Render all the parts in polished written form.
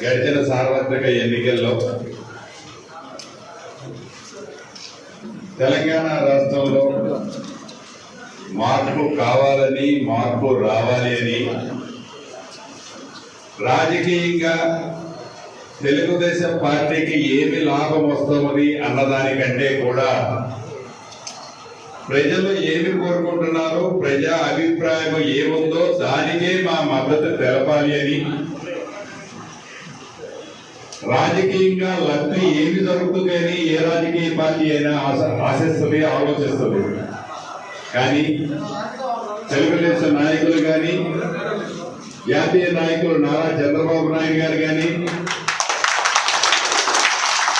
గడిచిన సార్వత్రిక ఎన్నికల్లో తెలంగాణ రాష్ట్రంలో మార్పు కావాలని, మార్పు రావాలి అని రాజకీయంగా తెలుగుదేశం పార్టీకి ఏమి లాభం వస్తుంది అన్నదానికంటే కూడా ప్రజలు ఏమి కోరుకుంటున్నారో, ప్రజా అభిప్రాయం ఏముందో దానికే మా మద్దతు తెలపాలి అని, రాజకీయంగా లబ్ధి ఏమి జరుగుతుంది అని ఏ రాజకీయ పార్టీ అయినా ఆశిస్తుంది, ఆలోచిస్తుంది. కానీ తెలుగుదేశం నాయకులు కానీ, జాతీయ నాయకులు నారా చంద్రబాబు నాయుడు గారు కానీ,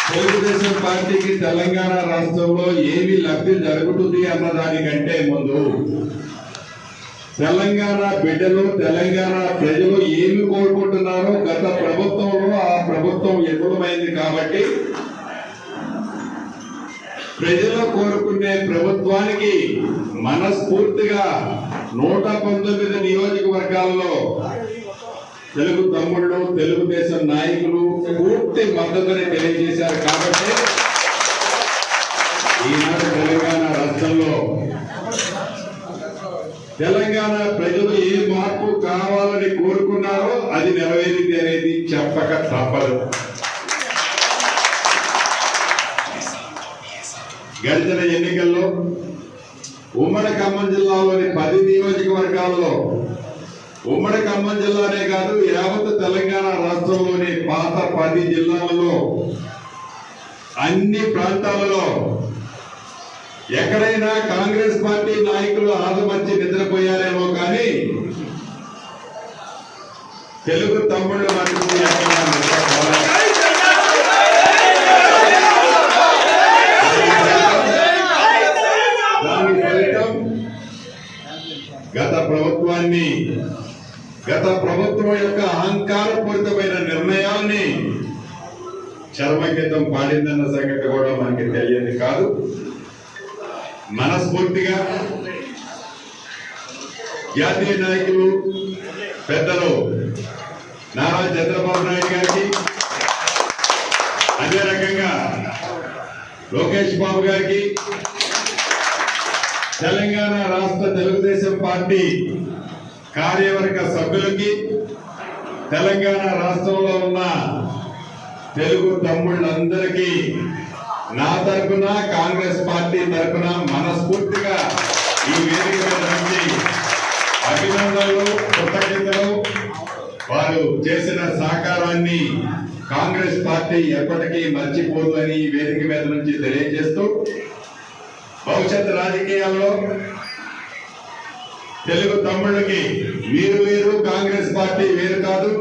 తెలుగుదేశం పార్టీకి తెలంగాణ రాష్ట్రంలో ఏమి లబ్ధి జరుగుతుంది అన్నదానికంటే ముందు తెలంగాణ బిడ్డలు, తెలంగాణ ప్రజలు ఏమి కోరుకుంటున్నారో గత ప్రభుత్వంలో ఆ ప్రభుత్వం విఫలమైంది కాబట్టి ప్రజలు కోరుకునే ప్రభుత్వానికి మనస్ఫూర్తిగా 119 నియోజకవర్గాల్లో తెలుగు తమ్ముళ్ళు, తెలుగుదేశం నాయకులు పూర్తి మద్దతుని తెలియజేశారు. కాబట్టి ఈనాడు తెలంగాణ రాష్ట్రంలో తెలంగాణ ప్రజలు ఏ మార్పు కావాలని కోరుకున్నారో అది నెరవేరింది అనేది చెప్పక తప్పదు. గడిచిన ఎన్నికల్లో ఉమ్మడి ఖమ్మం జిల్లాలోని 10 నియోజకవర్గాల్లో, ఉమ్మడి ఖమ్మం జిల్లానే కాదు యావత్ తెలంగాణ రాష్ట్రంలోని పాత 10 జిల్లాలలో అన్ని ప్రాంతాలలో ఎక్కడైనా కాంగ్రెస్ పార్టీ నాయకులు ఆదమర్చి నిద్రపోయారేమో కానీ తెలుగు తమ్ముళ్ళు మటుకు దాని ఫలితం గత ప్రభుత్వం యొక్క అహంకారపూరితమైన నిర్ణయాల్ని చర్మగీతం పాడిందన్న సంగతి కూడా మనకి తెలియదు కాదు. మనస్ఫూర్తిగా జాతీయ నాయకులు పెద్దలు నారా చంద్రబాబు నాయుడు గారికి, అదే రకంగా లోకేష్ బాబు గారికి, తెలంగాణ రాష్ట్ర తెలుగుదేశం పార్టీ కార్యవర్గ సభ్యులకి, తెలంగాణ రాష్ట్రంలో ఉన్న తెలుగు తమ్ముళ్ళందరికీ నా తరఫున, కాంగ్రెస్ పార్టీ తరఫున మనస్ఫూర్తిగా ఈ వేదిక మీద నుంచి అభినందనలు, కృతజ్ఞతలు. వారు చేసిన సహకారాన్ని కాంగ్రెస్ పార్టీ ఎప్పటికీ మర్చిపోదు అని ఈ వేదిక మీద నుంచి తెలియజేస్తూ, భవిష్యత్ రాజకీయాల్లో తెలుగు తమ్ముళ్ళకి మీరు వేరు, కాంగ్రెస్ పార్టీ వేరు కాదు.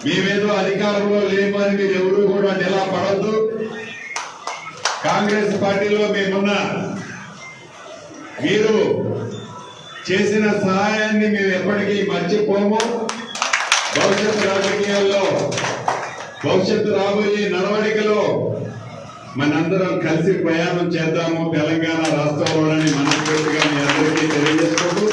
మేమేదో అధికారంలో లేమని మీరు ఎవరు కూడా నిలబడద్దు. కాంగ్రెస్ పార్టీలో మేమున్నా మీరు చేసిన సహాయాన్ని మేము ఎప్పటికీ మర్చిపోము. భవిష్యత్ రాజకీయాల్లో, భవిష్యత్తు రాబోయే నడవడికలో మనందరం కలిసి ప్రయాణం చేద్దాము తెలంగాణ రాష్ట్రంలోని మనస్ఫూర్తిగా మీ అందరికీ తెలియజేసుకుంటూ